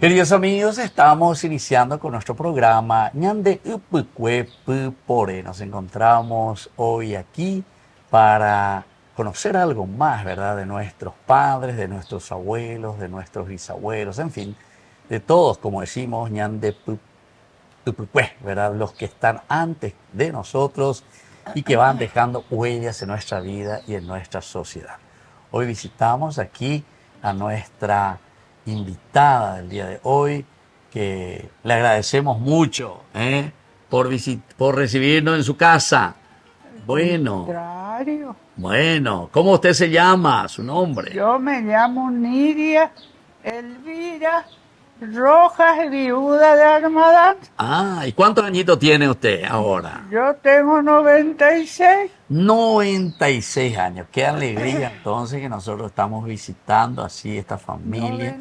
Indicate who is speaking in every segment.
Speaker 1: Queridos amigos, estamos iniciando con nuestro programa Ñande Upukwe Pupore. Nos encontramos hoy aquí para conocer algo más, ¿verdad? De nuestros padres, de nuestros abuelos, de nuestros bisabuelos, en fin, de todos, como decimos, Ñande Upukwe, ¿verdad? Los que están antes de nosotros y que van dejando huellas en nuestra vida y en nuestra sociedad. Hoy visitamos aquí a nuestra invitada del día de hoy, que le agradecemos mucho por recibirnos en su casa. Bueno, ¿cómo usted se llama? Su nombre.
Speaker 2: Yo me llamo Nidia Elvira Rojas, viuda de Armadán.
Speaker 1: Ah, ¿y cuántos añitos tiene usted ahora?
Speaker 2: Yo tengo 96.
Speaker 1: 96 años. Qué alegría entonces que nosotros estamos visitando así esta familia.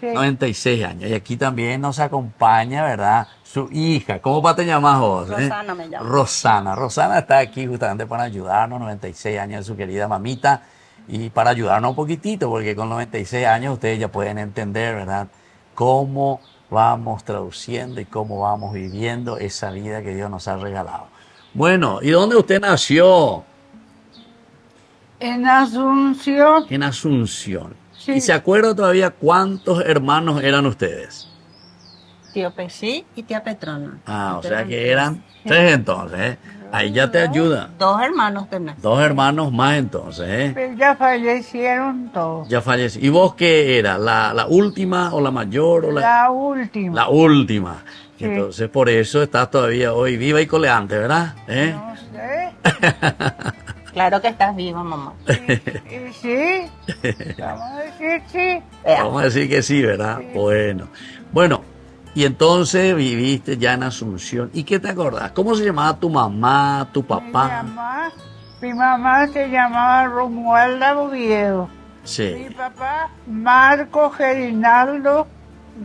Speaker 1: 96 años. Y aquí también nos acompaña, ¿verdad? Su hija. ¿Cómo te llamas vos?
Speaker 3: Rosana me llamo.
Speaker 1: Rosana está aquí justamente para ayudarnos. 96 años de su querida mamita. Y para ayudarnos un poquitito, porque con 96 años ustedes ya pueden entender, ¿verdad?, cómo vamos traduciendo y cómo vamos viviendo esa vida que Dios nos ha regalado. Bueno, ¿y dónde usted nació?
Speaker 2: En Asunción.
Speaker 1: En Asunción.
Speaker 2: Sí.
Speaker 1: ¿Y se acuerda todavía cuántos hermanos eran ustedes?
Speaker 3: Tío Pesí y tía Petrona.
Speaker 1: Ah, o sea que eran tres entonces, ¿eh? Ahí ya te ayuda.
Speaker 3: 2 hermanos tenés.
Speaker 1: 2 hermanos más entonces, ¿eh?
Speaker 2: Pero ya fallecieron todos.
Speaker 1: Ya falleció. ¿Y vos qué era? ¿La última o la mayor? O
Speaker 2: La última.
Speaker 1: La última.
Speaker 2: Sí.
Speaker 1: Entonces por eso estás todavía hoy viva y coleante, ¿verdad?
Speaker 2: No sé.
Speaker 3: Claro que estás viva, mamá.
Speaker 2: Y sí. Vamos a decir sí.
Speaker 1: Vamos a decir que sí, ¿verdad?
Speaker 2: Sí.
Speaker 1: Bueno, y entonces viviste ya en Asunción. ¿Y qué te acordás? ¿Cómo se llamaba tu mamá, tu papá?
Speaker 2: Mi mamá se llamaba Romualda Oviedo.
Speaker 1: Sí.
Speaker 2: Mi papá, Marco Gerinaldo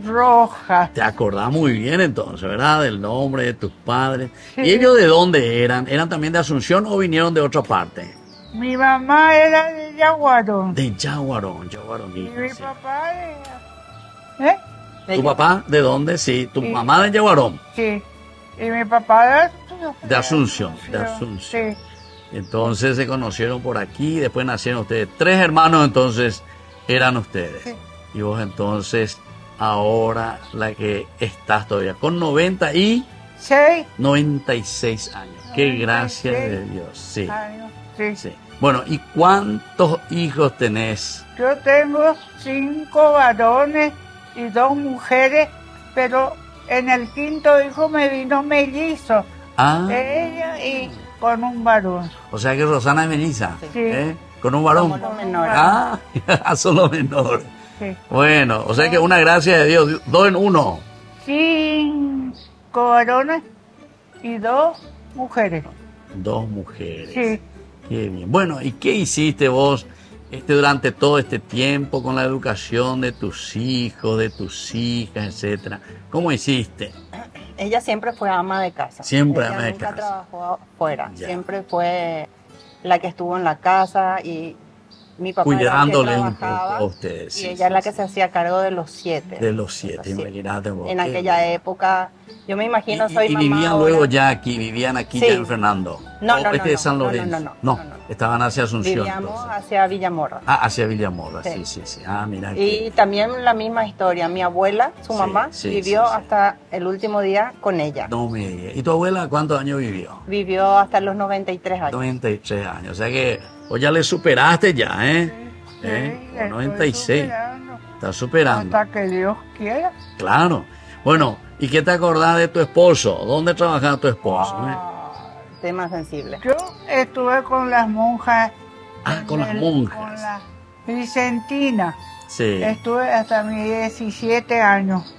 Speaker 2: Rojas.
Speaker 1: Te acordás muy bien entonces, ¿verdad? Del nombre de tus padres.
Speaker 2: Sí.
Speaker 1: ¿Y ellos de dónde eran? ¿Eran también de Asunción o vinieron de otra parte?
Speaker 2: Mi mamá era de Yaguarón.
Speaker 1: De Yaguarón.
Speaker 2: Y mi
Speaker 1: Sí.
Speaker 2: papá de...
Speaker 1: ¿Tu papá de dónde? Sí, tu mamá de Yaguarón.
Speaker 2: Sí. Y mi papá
Speaker 1: De Asunción.
Speaker 2: Sí.
Speaker 1: Entonces se conocieron por aquí, después nacieron ustedes. 3 hermanos entonces eran ustedes.
Speaker 2: Sí.
Speaker 1: Y vos entonces, ahora la que estás todavía con 96 años. Qué
Speaker 2: 96
Speaker 1: gracia de Dios. Sí,
Speaker 2: años. Sí.
Speaker 1: sí. Bueno, ¿y cuántos hijos tenés?
Speaker 2: Yo tengo 5 varones y 2 mujeres, pero en el 5.º hijo me vino mellizo.
Speaker 1: Ah,
Speaker 2: Ella y con un varón.
Speaker 1: o sea que Rosana es melliza.
Speaker 2: Sí.
Speaker 1: Con un varón.
Speaker 3: Somos los menores.
Speaker 1: Ah, son los menores.
Speaker 2: Sí.
Speaker 1: Bueno, o sea que una gracia de Dios, 2 en 1.
Speaker 2: 5 varones y 2 mujeres.
Speaker 1: 2 mujeres.
Speaker 2: Sí.
Speaker 1: Qué bien. Bueno, ¿y qué hiciste vos durante todo este tiempo con la educación de tus hijos, de tus hijas, etcétera? ¿Cómo hiciste?
Speaker 3: Ella siempre fue ama de casa.
Speaker 1: Siempre
Speaker 3: Ella
Speaker 1: ama de
Speaker 3: nunca
Speaker 1: casa.
Speaker 3: trabajó afuera.
Speaker 1: Ya.
Speaker 3: Siempre fue la que estuvo en la casa y mi papá
Speaker 1: Cuidándoles
Speaker 3: era
Speaker 1: un
Speaker 3: el que trabajaba
Speaker 1: poco a ustedes.
Speaker 3: y
Speaker 1: Sí,
Speaker 3: ella es la
Speaker 1: sí,
Speaker 3: que se hacía cargo de los 7.
Speaker 1: de los 7,
Speaker 3: Sí.
Speaker 1: imagínate vos.
Speaker 3: En
Speaker 1: qué
Speaker 3: aquella
Speaker 1: bien.
Speaker 3: época, yo me imagino,
Speaker 1: Y
Speaker 3: soy mamá
Speaker 1: vivían
Speaker 3: ahora.
Speaker 1: luego ya aquí, vivían aquí
Speaker 3: Sí.
Speaker 1: ya en Fernando.
Speaker 3: No,
Speaker 1: O
Speaker 3: no,
Speaker 1: este
Speaker 3: no,
Speaker 1: es San
Speaker 3: no,
Speaker 1: Lorenzo.
Speaker 3: no.
Speaker 1: Estaban hacia Asunción.
Speaker 3: Vivíamos
Speaker 1: entonces.
Speaker 3: hacia Villamorra.
Speaker 1: Ah, hacia Villamorra, sí,
Speaker 3: Sí.
Speaker 1: sí. Ah, mira.
Speaker 3: Y también la misma historia. Mi abuela, su
Speaker 1: Sí,
Speaker 3: mamá,
Speaker 1: sí,
Speaker 3: vivió
Speaker 1: sí.
Speaker 3: hasta el último día con ella.
Speaker 1: No me digas. ¿Y tu abuela cuántos años vivió?
Speaker 3: Vivió hasta los 93 años.
Speaker 1: 93 años. O sea que vos ya le superaste ya, ¿eh?
Speaker 2: Sí,
Speaker 1: Con
Speaker 2: estoy
Speaker 1: 96.
Speaker 2: superando.
Speaker 1: Estás superando.
Speaker 2: Hasta que Dios quiera.
Speaker 1: Claro. Bueno, ¿y qué te acordás de tu esposo? ¿Dónde trabajaba tu esposo?
Speaker 3: Tema sensible.
Speaker 2: Yo estuve con las monjas.
Speaker 1: Ah, con las
Speaker 2: con
Speaker 1: monjas.
Speaker 2: la Vicentina.
Speaker 1: Sí.
Speaker 2: Estuve hasta mis 17 años.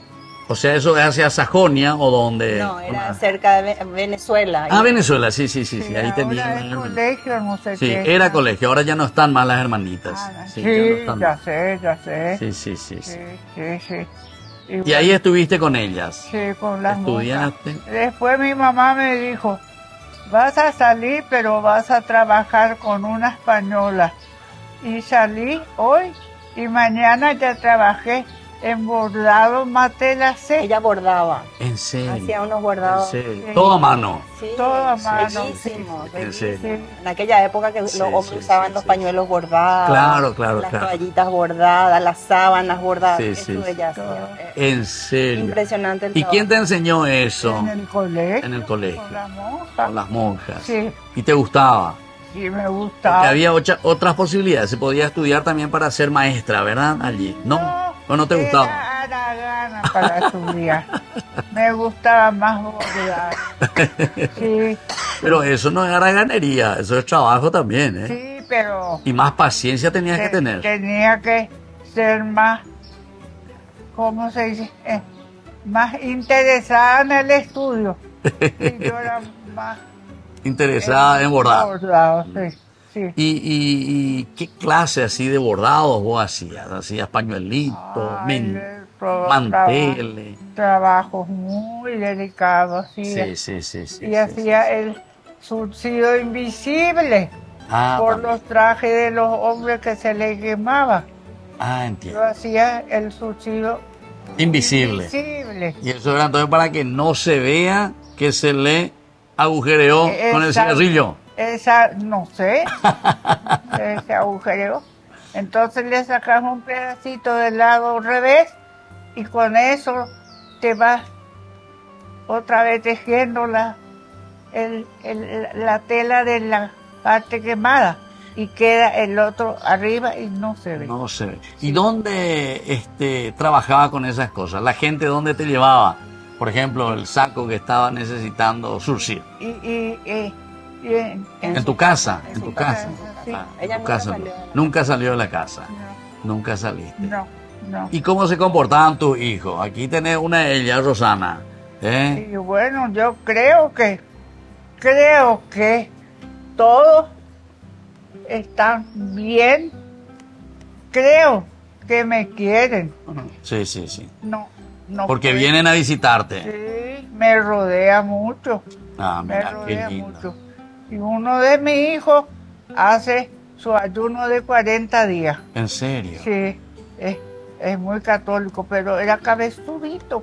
Speaker 1: O sea, ¿eso es hacia Sajonia o dónde?
Speaker 3: No, era cerca de Venezuela.
Speaker 1: Ah, Venezuela, sí. Ahí
Speaker 2: ahora
Speaker 1: tenía.
Speaker 2: es colegio, no sé
Speaker 1: Sí,
Speaker 2: qué.
Speaker 1: era colegio, ahora ya no están más las hermanitas.
Speaker 2: Ah,
Speaker 1: Sí,
Speaker 2: sí,
Speaker 1: ya no están
Speaker 2: ya
Speaker 1: más.
Speaker 2: sé.
Speaker 1: Sí.
Speaker 2: Sí.
Speaker 1: Y ahí estuviste con ellas.
Speaker 2: Sí, con las monjas.
Speaker 1: ¿Estudiaste?
Speaker 2: Después mi mamá me dijo, vas a salir, pero vas a trabajar con una española. Y salí hoy y mañana ya trabajé en bordado Matela C.
Speaker 3: Ella bordaba,
Speaker 1: En serio.
Speaker 3: hacía unos
Speaker 1: En
Speaker 3: bordados.
Speaker 1: serio.
Speaker 2: Sí.
Speaker 1: Todo a mano.
Speaker 3: Sí,
Speaker 2: Todo a mano.
Speaker 3: bellísimos,
Speaker 1: En
Speaker 3: bellísimos.
Speaker 1: serio.
Speaker 3: En aquella época que
Speaker 1: Sí,
Speaker 3: los hombres
Speaker 1: sí,
Speaker 3: usaban
Speaker 1: sí,
Speaker 3: los
Speaker 1: sí.
Speaker 3: pañuelos bordados,
Speaker 1: Claro, claro,
Speaker 3: las
Speaker 1: claro.
Speaker 3: toallitas bordadas, las sábanas bordadas,
Speaker 1: Sí,
Speaker 3: eso
Speaker 1: sí, sí.
Speaker 3: ella hacía.
Speaker 1: En serio.
Speaker 3: Impresionante el
Speaker 1: ¿Y quién te
Speaker 3: trabajo.
Speaker 1: enseñó eso?
Speaker 2: En el colegio.
Speaker 1: En el colegio.
Speaker 2: Con la monja.
Speaker 1: Con las monjas.
Speaker 2: Sí,
Speaker 1: ¿Y te gustaba?
Speaker 2: sí, me
Speaker 1: Porque
Speaker 2: gustaba.
Speaker 1: había otras posibilidades. Se podía estudiar también para ser maestra, ¿verdad? Allí. ¿No? ¿O no te gustaba?
Speaker 2: Era haragana para estudiar. Me gustaba más bordar. Sí,
Speaker 1: Pero eso no es haraganería, eso es trabajo también, ¿eh?
Speaker 2: sí, pero
Speaker 1: Y más paciencia tenías que tener.
Speaker 2: tenía que ser más, ¿cómo se dice? Más interesada en el estudio. Y yo era más
Speaker 1: Interesada en bordar.
Speaker 2: bordado, sí, sí.
Speaker 1: ¿Y qué clase así de bordados vos hacías? ¿Hacías pañuelitos,
Speaker 2: Ay, de todo
Speaker 1: manteles?
Speaker 2: trabajos muy delicados, sí.
Speaker 1: Sí.
Speaker 2: Y hacía el surcido invisible
Speaker 1: Ah,
Speaker 2: por
Speaker 1: también.
Speaker 2: los trajes de los hombres que se les quemaba.
Speaker 1: Ah,
Speaker 2: Yo
Speaker 1: entiendo.
Speaker 2: hacía el surcido
Speaker 1: Invisible.
Speaker 2: invisible.
Speaker 1: Y eso era entonces para que no se vea que se le agujereó con el
Speaker 2: Exacto.
Speaker 1: cigarrillo.
Speaker 2: Esa, no sé, ese agujero. Entonces le sacas un pedacito del lado revés y con eso te vas otra vez tejiendo la tela de la parte quemada y queda el otro arriba y no se ve.
Speaker 1: No se ve. ¿Y dónde trabajaba con esas cosas? ¿La gente dónde te llevaba? Por ejemplo, el saco que estaba necesitando surcir.
Speaker 2: Y
Speaker 1: En tu casa,
Speaker 3: en
Speaker 1: en
Speaker 3: su
Speaker 1: tu
Speaker 2: casa,
Speaker 1: casa.
Speaker 2: sí.
Speaker 1: Ah, en
Speaker 3: Ella
Speaker 1: tu
Speaker 3: nunca
Speaker 1: casa.
Speaker 3: salió de la
Speaker 1: Nunca salió de la casa. Nunca saliste.
Speaker 2: no, no.
Speaker 1: ¿Y cómo se comportaban tus hijos? Aquí tenés una de ellas, Rosana. ¿Eh?
Speaker 2: Y bueno, yo creo que todos están bien. Creo que me quieren.
Speaker 1: Sí.
Speaker 2: No, no.
Speaker 1: Porque
Speaker 2: creo.
Speaker 1: vienen a visitarte.
Speaker 2: Sí, me rodea mucho.
Speaker 1: Ah,
Speaker 2: Me
Speaker 1: mira, qué
Speaker 2: rodea
Speaker 1: lindo.
Speaker 2: mucho. Y uno de mis hijos hace su ayuno de 40 días.
Speaker 1: ¿En serio?
Speaker 2: Sí, es muy católico, pero era cabezudito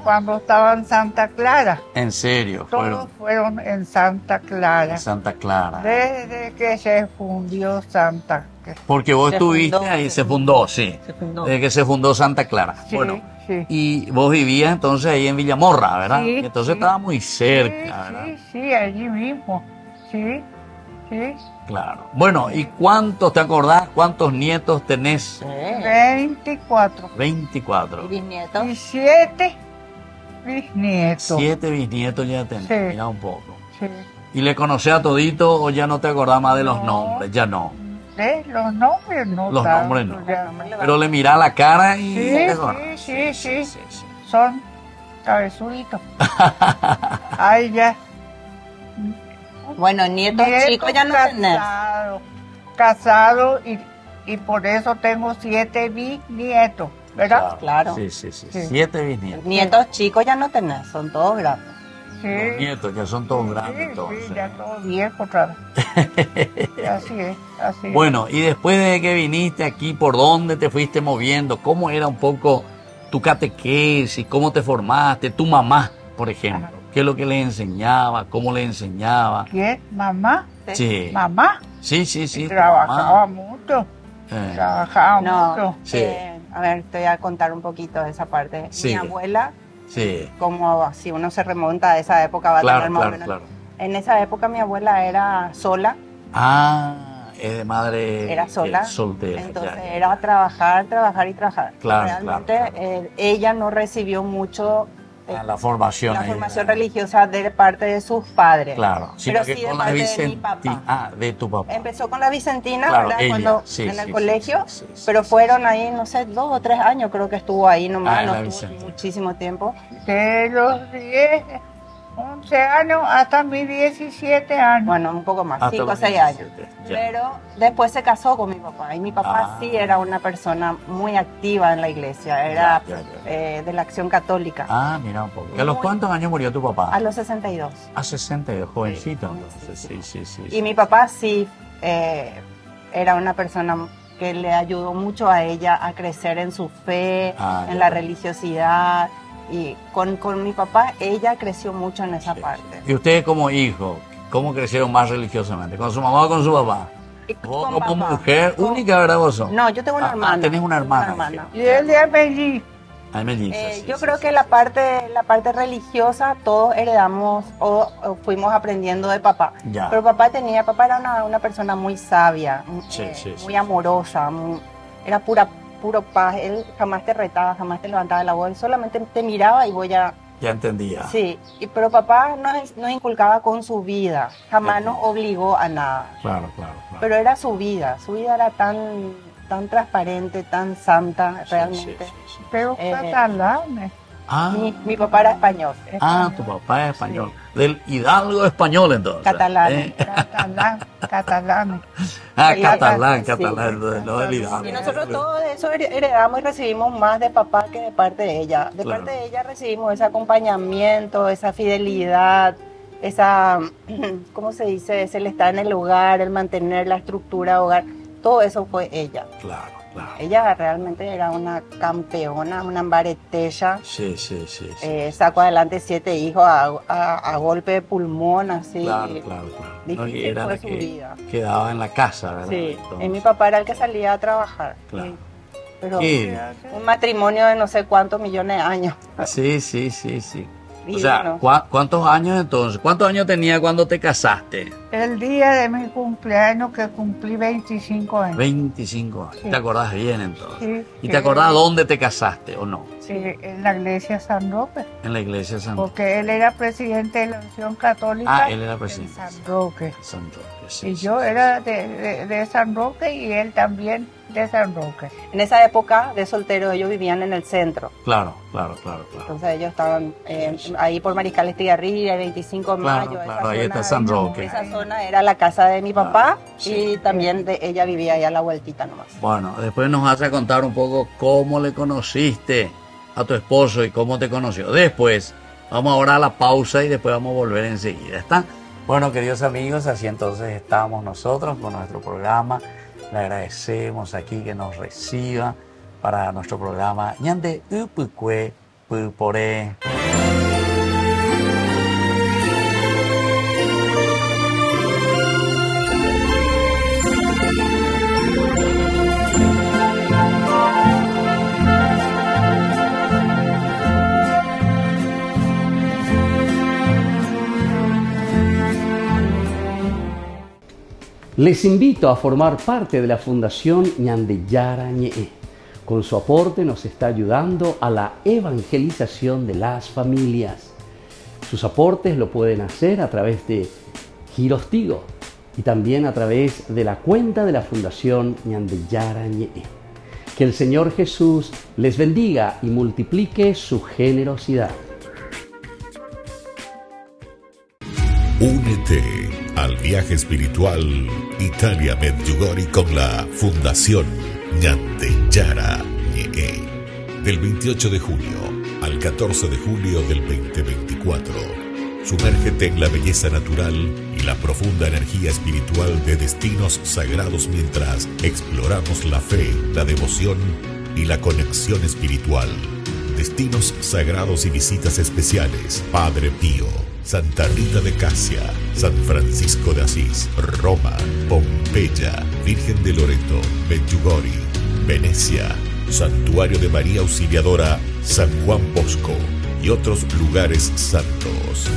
Speaker 2: cuando estaba en Santa Clara.
Speaker 1: ¿En serio?
Speaker 2: Todos
Speaker 1: Fueron
Speaker 2: fueron en Santa Clara.
Speaker 1: en Santa Clara.
Speaker 2: Desde que se fundió Santa Clara.
Speaker 1: Porque vos
Speaker 3: Se
Speaker 1: estuviste
Speaker 3: fundó,
Speaker 1: ahí,
Speaker 3: se
Speaker 1: se fundó, sí.
Speaker 3: Se fundó.
Speaker 1: Desde que se fundó Santa Clara.
Speaker 2: Sí,
Speaker 1: Bueno,
Speaker 2: sí.
Speaker 1: y vos vivías entonces ahí en Villamorra, ¿verdad?
Speaker 2: Sí,
Speaker 1: Entonces
Speaker 2: sí.
Speaker 1: estaba muy cerca, ¿verdad?
Speaker 2: Sí, allí mismo. Sí, sí.
Speaker 1: Claro. Bueno, ¿y cuántos, te acordás, cuántos nietos tenés?
Speaker 2: 24.
Speaker 1: 24.
Speaker 3: ¿Y bisnietos?
Speaker 2: Y 7 bisnietos.
Speaker 1: 7 bisnietos ya tenés,
Speaker 2: Sí.
Speaker 1: mira un poco.
Speaker 2: Sí.
Speaker 1: ¿Y le conocés a todito o ya no te acordás más de los
Speaker 2: No.
Speaker 1: nombres? Ya no.
Speaker 2: Los nombres no.
Speaker 1: Los
Speaker 2: tanto,
Speaker 1: nombres no.
Speaker 2: ya.
Speaker 1: Pero le mirás la cara y...
Speaker 2: Sí,
Speaker 1: te acordás.
Speaker 2: sí. Son cabezuditos. Ay, ya.
Speaker 3: Bueno, nietos chicos ya no tenés.
Speaker 2: Casado y por eso tengo 7 bisnietos, ¿verdad?
Speaker 3: Claro.
Speaker 1: Sí.
Speaker 2: Sí.
Speaker 1: 7 bisnietos.
Speaker 3: Nietos chicos ya no tenés, son todos grandes.
Speaker 2: Sí.
Speaker 1: Los nietos ya son todos grandes
Speaker 2: Sí,
Speaker 1: todos.
Speaker 2: sí, ya todo viejo otra vez. Así es, así es.
Speaker 1: Bueno, y después de que viniste aquí, ¿por dónde te fuiste moviendo? ¿Cómo era un poco tu catequesis? ¿Cómo te formaste? Tu mamá, por ejemplo. ¿Qué es lo que le enseñaba? ¿Cómo le enseñaba?
Speaker 2: ¿Quién? ¿Mamá?
Speaker 1: Sí.
Speaker 2: ¿Mamá?
Speaker 1: Sí, tu
Speaker 2: Trabajaba
Speaker 1: mamá.
Speaker 2: mucho.
Speaker 1: Eh,
Speaker 2: Trabajaba
Speaker 3: No,
Speaker 2: mucho.
Speaker 1: Sí.
Speaker 3: a ver, te voy a contar un poquito de esa parte.
Speaker 1: Sí.
Speaker 3: Mi abuela,
Speaker 1: sí,
Speaker 3: como si uno se remonta a esa época, va a
Speaker 1: claro,
Speaker 3: tener más o
Speaker 1: claro,
Speaker 3: menos.
Speaker 1: claro.
Speaker 3: En esa época mi abuela era sola,
Speaker 1: Ah, es de madre
Speaker 3: era sola,
Speaker 1: soltera.
Speaker 3: entonces
Speaker 1: ya.
Speaker 3: era trabajar y trabajar.
Speaker 1: Claro,
Speaker 3: Realmente
Speaker 1: claro.
Speaker 3: Ella no recibió mucho
Speaker 1: La formación.
Speaker 3: la
Speaker 1: ahí,
Speaker 3: formación
Speaker 1: ¿verdad?
Speaker 3: religiosa de parte de sus padres.
Speaker 1: Claro, sino
Speaker 3: pero
Speaker 1: que
Speaker 3: sí de
Speaker 1: con la
Speaker 3: parte de mi
Speaker 1: Vicentina.
Speaker 3: papá.
Speaker 1: Ah, de tu papá.
Speaker 3: Empezó con la Vicentina,
Speaker 1: Claro,
Speaker 3: ¿verdad?
Speaker 1: ella,
Speaker 3: Cuando
Speaker 1: sí,
Speaker 3: en
Speaker 1: sí,
Speaker 3: el
Speaker 1: sí,
Speaker 3: colegio,
Speaker 1: sí,
Speaker 3: pero fueron ahí, no sé, 2 o 3 años creo que estuvo ahí nomás,
Speaker 1: Ah, en
Speaker 3: no
Speaker 1: la
Speaker 3: estuvo
Speaker 1: Vicentina.
Speaker 3: muchísimo tiempo.
Speaker 2: De los 10, 11 años hasta mis 17 años.
Speaker 3: Bueno, un poco más,
Speaker 1: Hasta
Speaker 3: 5 o
Speaker 1: los
Speaker 3: 6 años.
Speaker 1: 17, ya.
Speaker 3: Pero después se casó con mi papá y mi papá
Speaker 1: Ah.
Speaker 3: sí era una persona muy activa en la iglesia, era
Speaker 1: Ya.
Speaker 3: de la acción católica.
Speaker 1: Ah, mira un poco. ¿Y a los
Speaker 3: Muy-
Speaker 1: cuántos años murió tu papá?
Speaker 3: A los 62.
Speaker 1: A 62, jovencito
Speaker 3: Sí,
Speaker 1: entonces.
Speaker 3: sí,
Speaker 1: Sí.
Speaker 3: Y mi papá sí era una persona que le ayudó mucho a ella a crecer en su fe, en la religiosidad. Y con mi papá, ella creció mucho en esa parte.
Speaker 1: ¿Y ustedes como hijos, cómo crecieron más religiosamente? ¿Con su mamá o con su papá? Vos como mujer única, ¿verdad vos sos?
Speaker 3: No, yo tengo una hermana.
Speaker 1: Tenés una hermana.
Speaker 2: Y él de Medellín.
Speaker 3: Yo creo que la parte religiosa todos heredamos o fuimos aprendiendo de papá.
Speaker 1: Ya.
Speaker 3: Pero papá era una persona muy sabia, muy amorosa, era puro paz. Él jamás te retaba, jamás te levantaba la voz, él solamente te miraba y voy a...
Speaker 1: Ya entendía.
Speaker 3: Sí, pero papá nos inculcaba con su vida, jamás nos obligó a nada.
Speaker 1: Claro.
Speaker 3: Pero era su vida era tan transparente, tan santa, realmente.
Speaker 1: Sí.
Speaker 2: Pero catalanes.
Speaker 3: Mi papá era español.
Speaker 1: Tu papá es español. Del Hidalgo español, entonces.
Speaker 3: Catalán.
Speaker 2: Catalanes.
Speaker 1: Catalán,
Speaker 3: sí.
Speaker 1: Entonces, no del Hidalgo.
Speaker 3: Y nosotros todo eso heredamos y recibimos más de papá que de parte de ella. De
Speaker 1: Claro.
Speaker 3: parte de ella recibimos ese acompañamiento, esa fidelidad, esa, ¿cómo se dice? Es el estar en el hogar, el mantener la estructura hogar. Todo eso fue ella.
Speaker 1: Claro.
Speaker 3: Ella realmente era una campeona, una ambaretella.
Speaker 1: Sí.
Speaker 3: Sacó adelante 7 hijos a golpe de pulmón, así.
Speaker 1: Claro.
Speaker 3: Difícil
Speaker 1: Era
Speaker 3: fue
Speaker 1: la
Speaker 3: su
Speaker 1: que
Speaker 3: vida.
Speaker 1: quedaba en la casa, ¿verdad?
Speaker 3: Sí,
Speaker 1: Entonces,
Speaker 3: y mi papá era el que salía a trabajar.
Speaker 1: Claro.
Speaker 3: Pero
Speaker 1: Sí.
Speaker 3: un matrimonio de no sé cuántos millones de años.
Speaker 1: Sí.
Speaker 3: Y
Speaker 1: O sea,
Speaker 3: bueno,
Speaker 1: ¿cuántos años entonces? ¿Cuántos años tenía cuando te casaste?
Speaker 2: El día de mi cumpleaños que cumplí 25 años.
Speaker 1: 25 años.
Speaker 2: Sí.
Speaker 1: ¿Te acordás bien entonces?
Speaker 2: Sí,
Speaker 1: ¿Y te acordás dónde te casaste o no?
Speaker 2: Sí, en la iglesia San Roque.
Speaker 1: En la iglesia de San Roque.
Speaker 2: Porque él era presidente de la Misión Católica
Speaker 1: Él era
Speaker 2: en
Speaker 1: presidente.
Speaker 2: San Roque.
Speaker 1: San Roque, sí.
Speaker 2: Y yo era de San Roque y él también de San Roque.
Speaker 3: en esa época de soltero ellos vivían en el centro.
Speaker 1: Claro.
Speaker 3: Entonces ellos estaban ahí por Mariscal Estigarribia, el 25 de
Speaker 1: Claro,
Speaker 3: mayo.
Speaker 1: claro, ahí está San Roque.
Speaker 3: Esa zona era la casa de mi papá
Speaker 1: sí.
Speaker 3: y también ella vivía ahí a la vueltita nomás.
Speaker 1: Bueno, después nos vas a contar un poco cómo le conociste a tu esposo y cómo te conoció. Después, vamos ahora a la pausa y después vamos a volver enseguida. ¿Está? Bueno, queridos amigos, así entonces estamos nosotros con nuestro programa. Le agradecemos aquí que nos reciba para nuestro programa Ñande Upukwe Pupore.
Speaker 4: Les invito a formar parte de la Fundación Ñandeyara Ñe'e. Con su aporte nos está ayudando a la evangelización de las familias. Sus aportes lo pueden hacer a través de Giros Tigo y también a través de la cuenta de la Fundación Ñandeyara Ñe'e. Que el Señor Jesús les bendiga y multiplique su generosidad.
Speaker 5: Únete al viaje espiritual Italia Medjugorje con la Fundación Ñandeyara Ñe'e. Del 28 de junio al 14 de julio del 2024. Sumérgete en la belleza natural y la profunda energía espiritual de destinos sagrados mientras exploramos la fe, la devoción y la conexión espiritual. Destinos sagrados y visitas especiales. Padre Pío, Santa Rita de Casia, San Francisco de Asís, Roma, Pompeya, Virgen de Loreto, Medjugorje, Venecia, Santuario de María Auxiliadora, San Juan Bosco y otros lugares santos.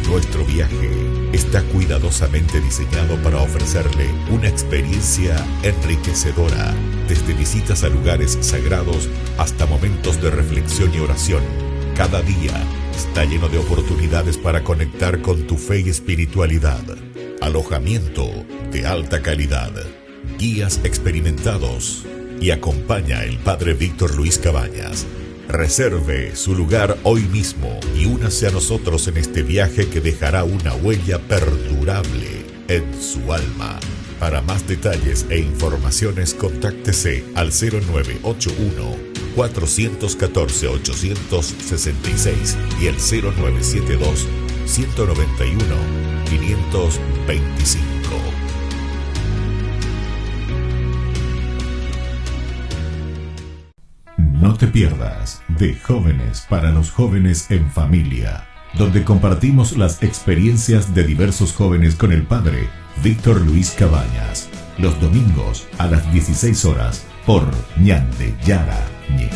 Speaker 5: Nuestro viaje está cuidadosamente diseñado para ofrecerle una experiencia enriquecedora, desde visitas a lugares sagrados hasta momentos de reflexión y oración. Cada día está lleno de oportunidades para conectar con tu fe y espiritualidad. Alojamiento de alta calidad, guías experimentados y acompaña el Padre Víctor Luis Cabañas. Reserve su lugar hoy mismo y únase a nosotros en este viaje que dejará una huella perdurable en su alma. Para más detalles e informaciones, contáctese al 0981-414-866 y el 0972-191-525. te pierdas De Jóvenes para los Jóvenes en Familia, donde compartimos las experiencias de diversos jóvenes con el padre Víctor Luis Cabañas, los domingos a las 16 horas por Ñande Yara Ñe'e.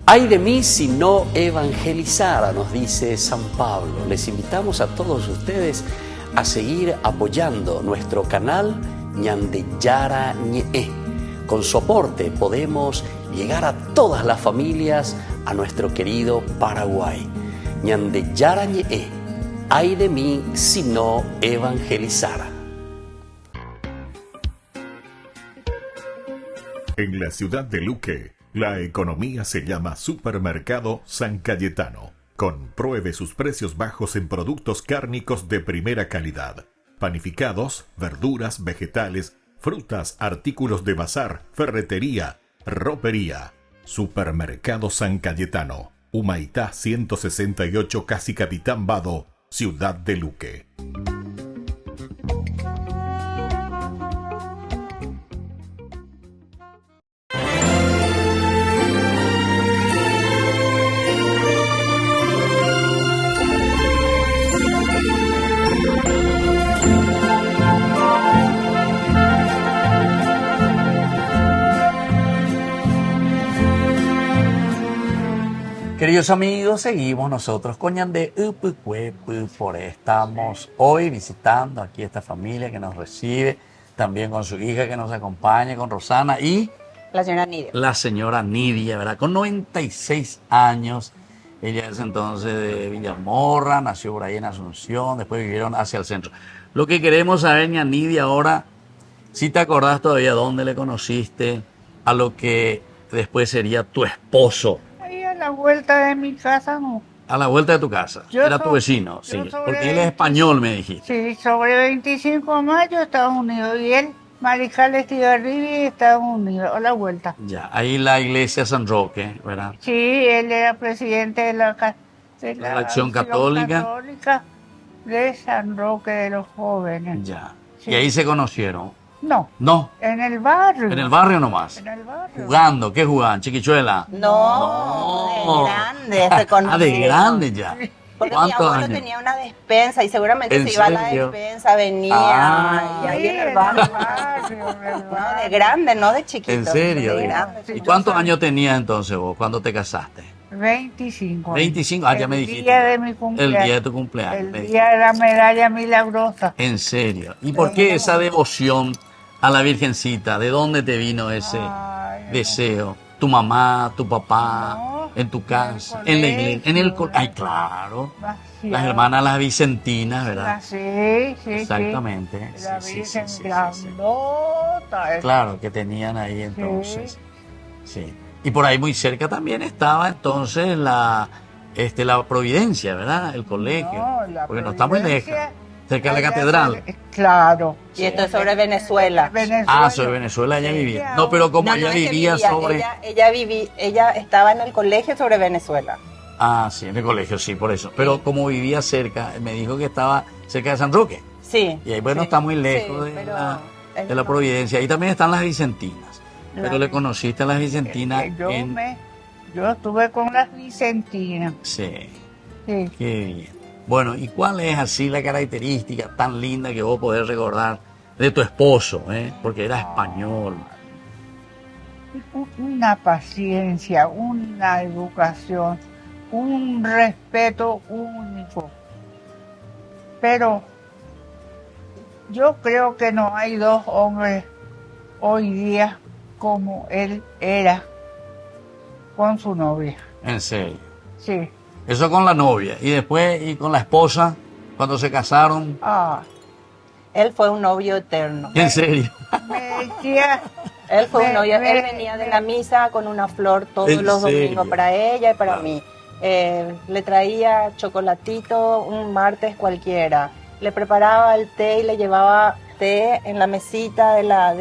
Speaker 4: Ay de mí si no evangelizara, nos dice San Pablo. Les invitamos a todos ustedes a seguir apoyando nuestro canal Ñande Yara Ñe'e. Con su aporte podemos llegar a todas las familias a nuestro querido Paraguay. Ñande Yara Ñe'e. Ay de mí si no evangelizara.
Speaker 5: En la ciudad de Luque, la economía se llama Supermercado San Cayetano. Compruebe sus precios bajos en productos cárnicos de primera calidad. Panificados, verduras, vegetales, frutas, artículos de bazar, ferretería, ropería. Supermercado San Cayetano. Humaitá 168, casi Capitán Vado, ciudad de Luque.
Speaker 1: Queridos amigos, seguimos nosotros con Ñande Upucuepu. Por estamos hoy visitando aquí esta familia que nos recibe, también con su hija que nos acompaña, con Rosana y
Speaker 3: La señora Nidia.
Speaker 1: la señora Nidia, ¿verdad? Con 96 años. Ella es entonces de Villamorra, nació por ahí en Asunción, después vivieron hacia el centro. Lo que queremos saber, ña Nidia, ahora, si te acordás todavía dónde le conociste a lo que después sería tu esposo.
Speaker 2: Ahí a la vuelta de mi casa, no.
Speaker 1: A la vuelta de tu casa. Era tu vecino, sí. Porque él es español, me dijiste.
Speaker 2: Sí, sobre 25 de mayo, Estados Unidos. Y él, Mariscal Estigarribia, Estados Unidos, a la vuelta.
Speaker 1: Ya, ahí la iglesia San Roque, ¿verdad?
Speaker 2: Sí, él era presidente de la
Speaker 1: Acción Católica
Speaker 2: de San Roque de los Jóvenes.
Speaker 1: Ya.
Speaker 2: Sí.
Speaker 1: Y ahí se conocieron.
Speaker 2: No,
Speaker 1: No,
Speaker 2: en el barrio.
Speaker 1: en el barrio nomás.
Speaker 2: En el barrio.
Speaker 1: Jugando, ¿qué jugaban? ¿Chiquichuela?
Speaker 3: No, de grande se conocieron.
Speaker 1: Ah, de grande ya.
Speaker 3: Porque mi
Speaker 1: ¿Cuántos
Speaker 3: abuelo
Speaker 1: años?
Speaker 3: tenía una despensa y seguramente
Speaker 1: ¿En
Speaker 3: se iba a la
Speaker 1: serio?
Speaker 3: despensa, venía
Speaker 1: Ah.
Speaker 3: y ahí
Speaker 2: Sí,
Speaker 3: en el barrio. No, de grande, no de chiquito.
Speaker 1: ¿En serio?
Speaker 3: De grande.
Speaker 2: Sí,
Speaker 1: ¿Y cuántos
Speaker 2: yo
Speaker 1: años tenías entonces vos cuando te casaste?
Speaker 2: 25 años.
Speaker 1: 25, ya me dijiste.
Speaker 2: El día de
Speaker 1: ya.
Speaker 2: mi cumpleaños.
Speaker 1: El día de tu cumpleaños.
Speaker 2: El
Speaker 1: me
Speaker 2: día de la medalla milagrosa.
Speaker 1: En serio. ¿Y por qué esa devoción a la Virgencita? ¿De dónde te vino ese
Speaker 2: Ay,
Speaker 1: deseo? ¿Tu mamá, tu papá,
Speaker 2: No,
Speaker 1: en tu casa,
Speaker 2: en el
Speaker 1: en la iglesia? En el
Speaker 2: colegio.
Speaker 1: Ay, claro.
Speaker 2: Demasiado.
Speaker 1: Las hermanas, las vicentinas, ¿verdad?
Speaker 2: Sí, sí,
Speaker 1: Exactamente.
Speaker 2: sí. La
Speaker 1: Sí, sí,
Speaker 2: Virgen
Speaker 1: sí, sí, sí, sí.
Speaker 2: grandota.
Speaker 1: Claro, que tenían ahí entonces. Sí. Y por ahí muy cerca también estaba entonces la Providencia, ¿verdad? El colegio.
Speaker 2: No, la
Speaker 1: porque no está muy lejos.
Speaker 2: Providencia,
Speaker 1: Cerca de la
Speaker 2: allá
Speaker 1: catedral.
Speaker 2: Claro.
Speaker 3: Y esto es sobre Venezuela.
Speaker 1: Ah, sobre Venezuela ella vivía. No, pero como
Speaker 3: No,
Speaker 1: ella
Speaker 3: no, es que
Speaker 1: vivía sobre...
Speaker 3: ella estaba en el colegio sobre Venezuela.
Speaker 1: Ah, sí, en el colegio, sí, por eso. Pero como vivía cerca, me dijo que estaba cerca de San Roque.
Speaker 3: Sí.
Speaker 1: Y ahí, bueno,
Speaker 3: sí,
Speaker 1: está muy lejos
Speaker 3: sí,
Speaker 1: de
Speaker 3: pero
Speaker 1: la
Speaker 3: ella no.
Speaker 1: Providencia. Ahí también están las Vicentinas. Pero le conociste a las Vicentinas
Speaker 2: Yo estuve con las Vicentinas.
Speaker 1: Sí,
Speaker 2: Sí.
Speaker 1: qué bien. Bueno, ¿y cuál es así la característica tan linda que vos podés recordar de tu esposo, porque era español?
Speaker 2: Una paciencia, una educación, un respeto único. Pero yo creo que no hay dos hombres hoy día como él era con su novia.
Speaker 1: En serio.
Speaker 2: Sí.
Speaker 1: Eso con la novia. Y después, y con la esposa, Cuando se casaron,
Speaker 2: Ah,
Speaker 3: Él fue un novio eterno.
Speaker 1: ¿en serio?
Speaker 2: me decía,
Speaker 3: Él fue un novio,
Speaker 2: me-
Speaker 3: él venía de la misa con una flor todos
Speaker 1: ¿En
Speaker 3: los
Speaker 1: serio?
Speaker 3: domingos para ella y para
Speaker 1: Claro.
Speaker 3: mí. Le traía chocolatito un martes cualquiera. Le preparaba el té y le llevaba té en la mesita de la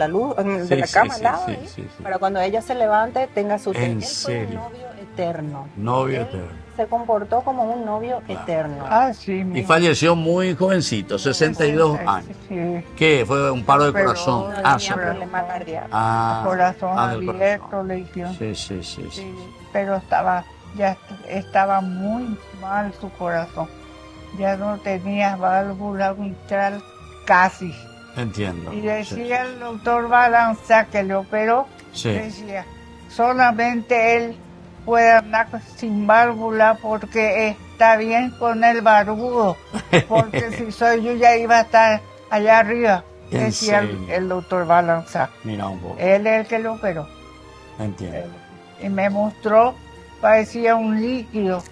Speaker 3: luz, de la cama al lado, ahí,
Speaker 1: sí.
Speaker 3: para cuando ella se levante tenga su té.
Speaker 1: ¿En
Speaker 3: Él fue un
Speaker 1: serio?
Speaker 3: novio eterno.
Speaker 1: Novio
Speaker 3: Él
Speaker 1: eterno.
Speaker 3: se comportó como un novio eterno.
Speaker 2: ah, sí,
Speaker 1: Y
Speaker 2: mi
Speaker 1: falleció muy jovencito, 62 años.
Speaker 2: Sí,
Speaker 1: ¿Qué? ¿Fue un paro de
Speaker 2: Pero-
Speaker 1: corazón?
Speaker 3: No
Speaker 1: Ah,
Speaker 3: tenía
Speaker 1: sí.
Speaker 3: problema cardíaco.
Speaker 1: Ah,
Speaker 2: corazón
Speaker 1: del
Speaker 2: abierto
Speaker 1: corazón.
Speaker 2: le hicieron.
Speaker 1: Sí.
Speaker 2: Sí, pero ya estaba muy mal su corazón. Ya no tenía válvula mitral casi.
Speaker 1: Entiendo.
Speaker 2: Y decía el doctor Balanza que le operó,
Speaker 1: Sí.
Speaker 2: decía, solamente él puede andar sin válvula porque está bien con el barbudo. Porque si soy yo ya iba a estar allá arriba,
Speaker 1: ¿En
Speaker 2: decía
Speaker 1: serio?
Speaker 2: el doctor Balanza.
Speaker 1: Mira un poco.
Speaker 2: Él es el que lo operó.
Speaker 1: Entiendo.
Speaker 2: Y me mostró, parecía un líquido,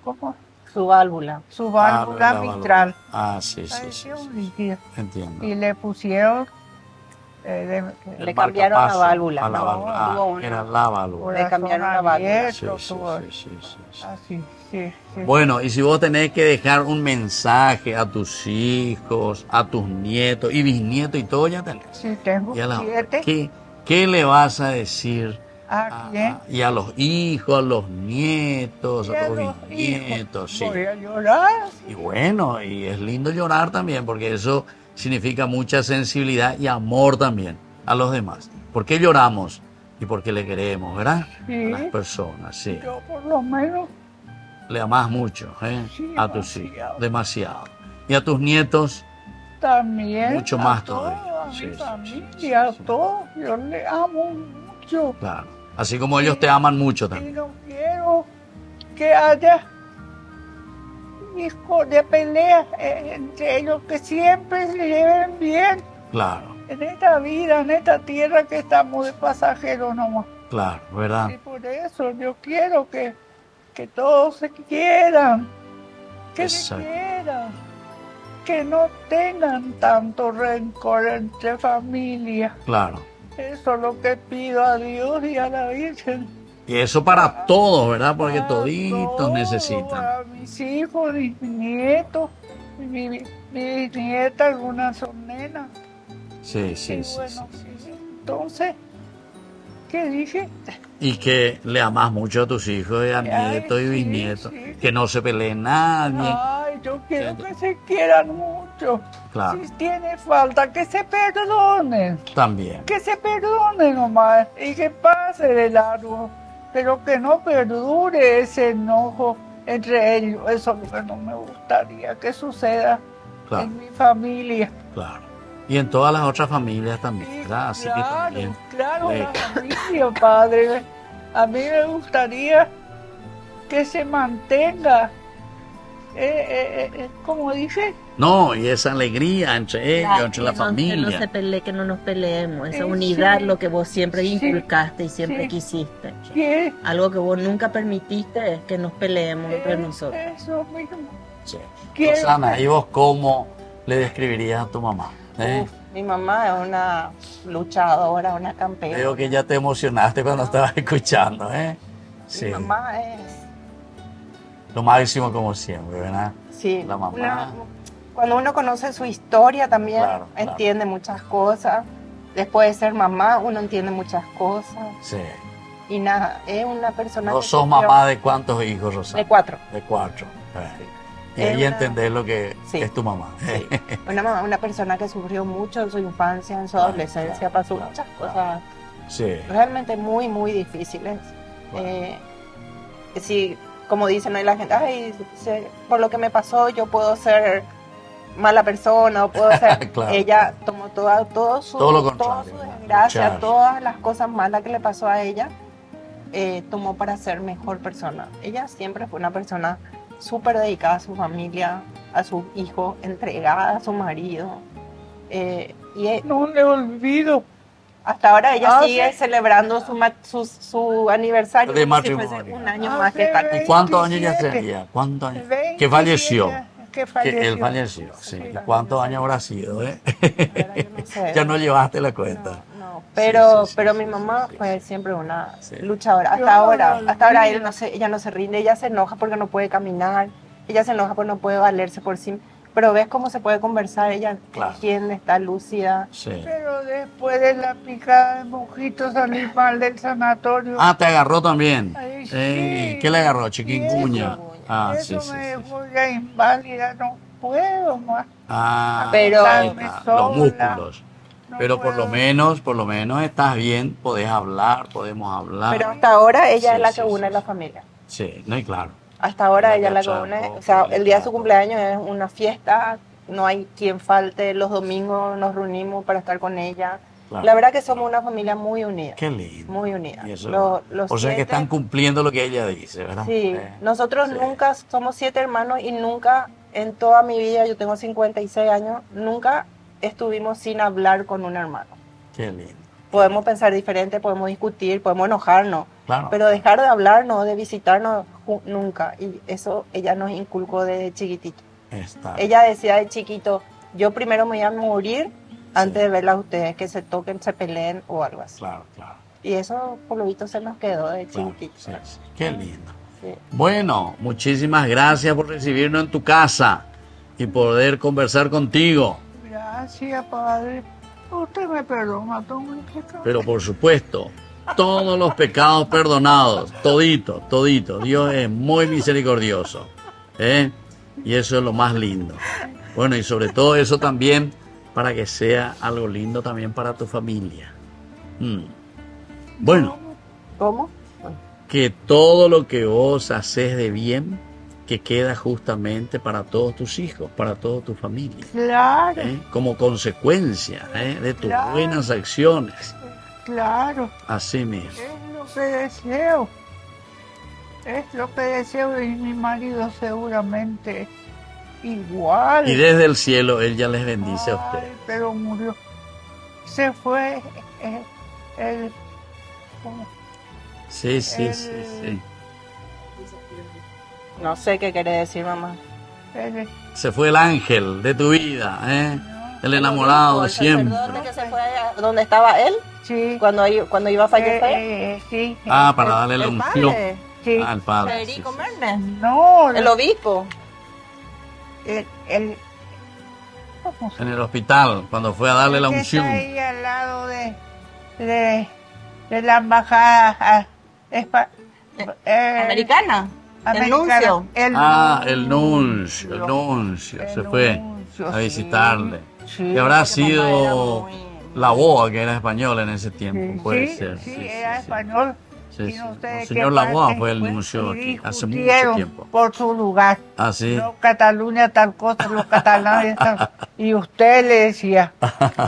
Speaker 2: ¿cómo?
Speaker 3: Su válvula.
Speaker 2: Su válvula
Speaker 1: la
Speaker 2: mitral.
Speaker 1: Ah, sí.
Speaker 2: Parecía un líquido.
Speaker 1: Entiendo.
Speaker 2: Y le pusieron
Speaker 1: El
Speaker 3: Le cambiaron la
Speaker 1: marcapaso
Speaker 3: válvula.
Speaker 1: a la
Speaker 3: No,
Speaker 1: válvula.
Speaker 3: tuvo
Speaker 1: Ah,
Speaker 3: una.
Speaker 1: era la válvula.
Speaker 2: corazón
Speaker 3: cambiaron la válvula.
Speaker 2: abierto,
Speaker 1: Sí.
Speaker 2: así, sí.
Speaker 1: Bueno, y si vos tenés que dejar un mensaje a tus hijos, a tus nietos y bisnietos y todo, ya tenés.
Speaker 2: Sí, tengo
Speaker 1: Y a la-
Speaker 2: 7.
Speaker 1: ¿Qué le vas a decir
Speaker 2: ¿A quién?
Speaker 1: y a los hijos, a los nietos,
Speaker 2: Y
Speaker 1: a
Speaker 2: a
Speaker 1: los
Speaker 2: los
Speaker 1: bisnietos? Sí.
Speaker 2: Voy a llorar.
Speaker 1: Y bueno, y es lindo llorar también, porque eso significa mucha sensibilidad y amor también a los demás. ¿Por qué lloramos? Y porque le queremos, ¿verdad?
Speaker 2: Sí.
Speaker 1: A las personas, sí.
Speaker 2: Yo por lo menos,
Speaker 1: Le amás mucho, ¿eh?
Speaker 2: Sí,
Speaker 1: A tus hijos,
Speaker 2: demasiado.
Speaker 1: demasiado. Y a tus nietos,
Speaker 2: también.
Speaker 1: Mucho
Speaker 2: a
Speaker 1: más
Speaker 2: todos,
Speaker 1: todavía.
Speaker 2: A
Speaker 1: Sí,
Speaker 2: mi
Speaker 1: sí,
Speaker 2: familia, a
Speaker 1: sí.
Speaker 2: todos. Yo le amo mucho.
Speaker 1: claro. Así como ellos te aman mucho
Speaker 2: Y
Speaker 1: también.
Speaker 2: no quiero que haya hijos de pelea entre ellos, que siempre se lleven bien
Speaker 1: Claro,
Speaker 2: en esta vida, en esta tierra que estamos de pasajeros nomás.
Speaker 1: claro, ¿verdad?
Speaker 2: Y por eso yo quiero que todos se quieran, que se
Speaker 1: Exacto.
Speaker 2: quieran, que no tengan tanto rencor entre familias.
Speaker 1: Claro.
Speaker 2: Eso es lo que pido a Dios y a la Virgen.
Speaker 1: Y eso para todos, ¿verdad? Porque
Speaker 2: Para
Speaker 1: toditos
Speaker 2: todos,
Speaker 1: necesitan.
Speaker 2: Para mis hijos, mis nietos, mi nieta, algunas son nenas.
Speaker 1: Sí.
Speaker 2: Y bueno, sí. Entonces, ¿qué dije?
Speaker 1: Y que le amas mucho a tus hijos y a
Speaker 2: Ay,
Speaker 1: nietos y
Speaker 2: sí,
Speaker 1: bisnietos.
Speaker 2: sí.
Speaker 1: Que no se pelee nadie.
Speaker 2: Ay, yo quiero que se quieran mucho.
Speaker 1: Claro.
Speaker 2: Si tiene falta, que se perdonen.
Speaker 1: También.
Speaker 2: Que se perdonen nomás y que pase de largo. Pero que no perdure ese enojo entre ellos. Eso es lo que no me gustaría que suceda
Speaker 1: Claro.
Speaker 2: en mi familia.
Speaker 1: Claro. Y en todas las otras familias también,
Speaker 2: Sí,
Speaker 1: ¿verdad? Así que
Speaker 2: claro,
Speaker 1: también.
Speaker 2: claro,
Speaker 1: le-
Speaker 2: la familia, padre. A mí me gustaría que se mantenga, como dije,
Speaker 1: No, y esa alegría entre ellos,
Speaker 3: Claro,
Speaker 1: entre la
Speaker 6: Que no
Speaker 1: familia.
Speaker 6: se pelee, que no nos peleemos. Esa
Speaker 2: Sí,
Speaker 6: unidad,
Speaker 2: sí.
Speaker 6: lo que vos siempre
Speaker 2: Sí,
Speaker 6: inculcaste y siempre
Speaker 2: sí.
Speaker 6: quisiste.
Speaker 2: que
Speaker 6: Algo que vos nunca permitiste es que nos peleemos entre nosotros.
Speaker 2: eso mismo.
Speaker 1: Sí.
Speaker 2: Quiero
Speaker 1: Rosana,
Speaker 2: que-
Speaker 1: ¿y vos cómo le describirías a tu mamá?
Speaker 3: Uf, mi mamá es una luchadora, una campeona.
Speaker 1: Veo que ya te emocionaste cuando estabas escuchando, ¿eh? Sí.
Speaker 3: Mi mamá es,
Speaker 1: Lo máximo como siempre, ¿verdad?
Speaker 3: sí,
Speaker 1: La mamá.
Speaker 3: cuando uno conoce su historia también
Speaker 1: Claro, claro.
Speaker 3: entiende muchas cosas. Después de ser mamá, uno entiende muchas cosas.
Speaker 1: Sí.
Speaker 3: Y nada, es una persona
Speaker 1: ¿Vos
Speaker 3: que
Speaker 1: sos
Speaker 3: sufrió-
Speaker 1: mamá de cuántos hijos, Rosana?
Speaker 3: de 4.
Speaker 1: De 4. Y
Speaker 3: Es
Speaker 1: ahí
Speaker 3: una-
Speaker 1: entendés lo que
Speaker 3: Sí.
Speaker 1: es tu mamá.
Speaker 3: Sí. Una persona que sufrió mucho en su infancia, en su
Speaker 1: Claro,
Speaker 3: adolescencia,
Speaker 1: claro,
Speaker 3: pasó
Speaker 1: claro,
Speaker 3: muchas
Speaker 1: claro.
Speaker 3: cosas
Speaker 1: Sí.
Speaker 3: realmente muy, muy difíciles.
Speaker 1: Claro.
Speaker 3: Sí, como dicen ahí la gente, ay, por lo que me pasó yo puedo ser mala persona o puedo ser...
Speaker 1: Claro.
Speaker 3: Ella tomó todo
Speaker 1: Todo lo
Speaker 3: toda su
Speaker 1: contrario,
Speaker 3: desgracia,
Speaker 1: luchar.
Speaker 3: todas las cosas malas que le pasó a ella, tomó para ser mejor persona. Ella siempre fue una persona súper dedicada a su familia, a sus hijos, entregada a su marido. Y
Speaker 2: No le olvido
Speaker 3: Hasta ahora ella
Speaker 2: Ah,
Speaker 3: sigue
Speaker 2: sí.
Speaker 3: celebrando su aniversario
Speaker 1: De
Speaker 3: como si
Speaker 1: matrimonio.
Speaker 3: fuese un año
Speaker 2: Ah,
Speaker 3: más que
Speaker 2: sí,
Speaker 3: está.
Speaker 1: ¿Y cuántos años ya
Speaker 2: 27.
Speaker 1: sería? ¿Cuántos años?
Speaker 2: 27,
Speaker 1: Que falleció.
Speaker 2: que
Speaker 1: Que él falleció, sí. ¿Y cuántos años habrá sido,
Speaker 3: La verdad que no sé.
Speaker 1: Ya no llevaste la cuenta.
Speaker 3: No, pero,
Speaker 1: Sí, sí,
Speaker 3: pero
Speaker 1: sí,
Speaker 3: mi
Speaker 1: sí,
Speaker 3: mamá
Speaker 1: sí,
Speaker 3: fue
Speaker 1: sí.
Speaker 3: siempre una
Speaker 1: Sí.
Speaker 3: luchadora.
Speaker 2: Yo
Speaker 3: Hasta ahora,
Speaker 2: no
Speaker 3: hasta ahora
Speaker 2: olvido.
Speaker 3: ella no se rinde, ella se enoja porque no puede caminar, ella se enoja porque no puede valerse por sí. Pero ves cómo se puede conversar, ella
Speaker 1: Claro.
Speaker 3: entiende, está lúcida.
Speaker 1: Sí.
Speaker 2: Pero después de la picada de mosquito salí mal del sanatorio.
Speaker 1: Ah, te agarró también.
Speaker 2: Ay, sí.
Speaker 1: ¿Qué le agarró? Chikungunya. Ah, sí,
Speaker 2: Eso
Speaker 1: sí,
Speaker 2: me
Speaker 1: sí.
Speaker 2: dejó ya inválida, no puedo más.
Speaker 1: Ah,
Speaker 3: Pero-
Speaker 1: ahí está, los
Speaker 2: sola.
Speaker 1: músculos.
Speaker 2: No
Speaker 1: Pero por lo
Speaker 2: puedo.
Speaker 1: menos estás bien, podés hablar, podemos hablar.
Speaker 3: Pero hasta ahora ella
Speaker 1: Sí,
Speaker 3: es la
Speaker 1: sí,
Speaker 3: que une
Speaker 1: sí,
Speaker 3: la
Speaker 1: sí.
Speaker 3: familia.
Speaker 1: Sí, no, y claro.
Speaker 3: Hasta ahora
Speaker 1: La
Speaker 3: ella es la que
Speaker 1: cacha,
Speaker 3: une.
Speaker 1: todo,
Speaker 3: O sea,
Speaker 1: le
Speaker 3: el día de su
Speaker 1: trato.
Speaker 3: cumpleaños es una fiesta, no hay quien falte. Los domingos nos reunimos para estar con ella.
Speaker 1: Claro.
Speaker 3: La verdad que somos una familia muy unida.
Speaker 1: Qué lindo.
Speaker 3: Muy unida.
Speaker 1: Y eso,
Speaker 3: Los
Speaker 1: o sea que
Speaker 3: 7,
Speaker 1: están cumpliendo lo que ella dice, ¿verdad?
Speaker 3: sí, nosotros
Speaker 1: sí.
Speaker 3: nunca somos 7 hermanos y nunca en toda mi vida, yo tengo 56 años, nunca estuvimos sin hablar con un hermano.
Speaker 1: Qué lindo.
Speaker 3: Podemos pensar diferente, podemos discutir, podemos enojarnos,
Speaker 1: Claro.
Speaker 3: pero dejar de hablarnos, de visitarnos, nunca. Y eso ella nos inculcó desde chiquitito.
Speaker 1: Está.
Speaker 3: Ella decía de chiquito, yo primero me voy a morir antes de verla a ustedes, que se toquen, se peleen o algo así.
Speaker 1: Claro, claro.
Speaker 3: Y eso, por lo visto, se nos quedó de
Speaker 1: Claro,
Speaker 3: chiquitito.
Speaker 1: sí, sí. Qué lindo.
Speaker 3: Sí.
Speaker 1: Bueno, muchísimas gracias por recibirnos en tu casa y poder conversar contigo.
Speaker 2: Gracias, padre. Usted me perdona todo mi pecado.
Speaker 1: Pero por supuesto, todos los pecados perdonados, todito, todito. Dios es muy misericordioso, ¿eh? Y eso es lo más lindo. Bueno, y sobre todo eso también para que sea algo lindo también para tu familia. Bueno,
Speaker 3: ¿Cómo?
Speaker 1: que todo lo que vos haces de bien, que queda justamente para todos tus hijos, para toda tu familia,
Speaker 2: Claro,
Speaker 1: como consecuencia de tus
Speaker 2: Claro.
Speaker 1: buenas acciones.
Speaker 2: claro.
Speaker 1: Así mismo.
Speaker 2: Es lo que deseo. Es lo que deseo y mi marido seguramente igual.
Speaker 1: Y desde el cielo Él ya les bendice a
Speaker 2: Ay,
Speaker 1: ustedes.
Speaker 2: pero murió. Se fue el ¿cómo?
Speaker 1: Sí, sí,
Speaker 2: el-
Speaker 1: sí, sí.
Speaker 3: No sé qué quiere decir, mamá.
Speaker 2: el-
Speaker 1: Se fue el ángel de tu vida, el enamorado de
Speaker 3: ¿El
Speaker 1: siempre.
Speaker 3: sacerdote que se fue a donde estaba él
Speaker 2: sí.
Speaker 3: cuando iba a fallecer?
Speaker 2: Sí.
Speaker 1: Ah, para darle la
Speaker 3: El
Speaker 1: unción
Speaker 3: padre,
Speaker 2: Sí.
Speaker 1: al Padre. sí,
Speaker 3: Federico
Speaker 1: sí.
Speaker 3: Mernes,
Speaker 2: No,
Speaker 3: el obispo.
Speaker 2: el ¿cómo se
Speaker 1: En el hospital, cuando fue a darle la
Speaker 2: que
Speaker 1: unción.
Speaker 2: está ahí al lado de la embajada
Speaker 3: Americana. El nuncio.
Speaker 1: El nuncio, se fue
Speaker 2: nuncio,
Speaker 1: a
Speaker 2: sí.
Speaker 1: visitarle.
Speaker 2: Sí.
Speaker 1: Que habrá
Speaker 3: Porque papá era
Speaker 1: sido
Speaker 3: muy-
Speaker 1: la boa, que era español en ese tiempo,
Speaker 2: Sí,
Speaker 1: puede
Speaker 2: sí,
Speaker 1: ser.
Speaker 2: sí,
Speaker 1: sí,
Speaker 2: era
Speaker 1: sí.
Speaker 2: español.
Speaker 1: Sí,
Speaker 2: Y
Speaker 1: sí.
Speaker 2: no sé de
Speaker 1: El
Speaker 2: qué
Speaker 1: señor Laboa
Speaker 2: parte
Speaker 1: fue el
Speaker 2: fue,
Speaker 1: nuncio
Speaker 2: y
Speaker 1: aquí hace mucho
Speaker 2: discutieron
Speaker 1: tiempo.
Speaker 2: por su lugar.
Speaker 1: Ah, sí.
Speaker 2: No, Cataluña tal cosa, los catalanes tal. Y usted le decía.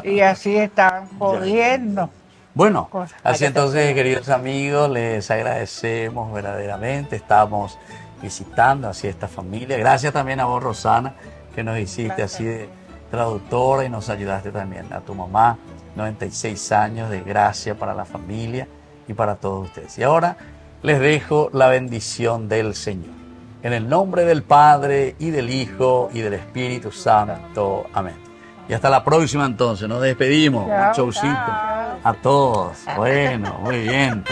Speaker 2: Y así estaban jodiendo.
Speaker 1: Bueno,
Speaker 2: Cosa.
Speaker 1: así entonces, queridos amigos, les agradecemos verdaderamente. Estamos visitando así esta familia. Gracias también a vos, Rosana, que nos hiciste
Speaker 3: Gracias.
Speaker 1: así de traductora y nos ayudaste también. A tu mamá, 96 años de gracia para la familia y para todos ustedes. Y ahora les dejo la bendición del Señor. En el nombre del Padre y del Hijo y del Espíritu Santo. Amén. Y hasta la próxima entonces. Nos despedimos.
Speaker 2: Chao,
Speaker 1: Un showcito
Speaker 2: chao.
Speaker 1: a todos. Bueno, muy bien.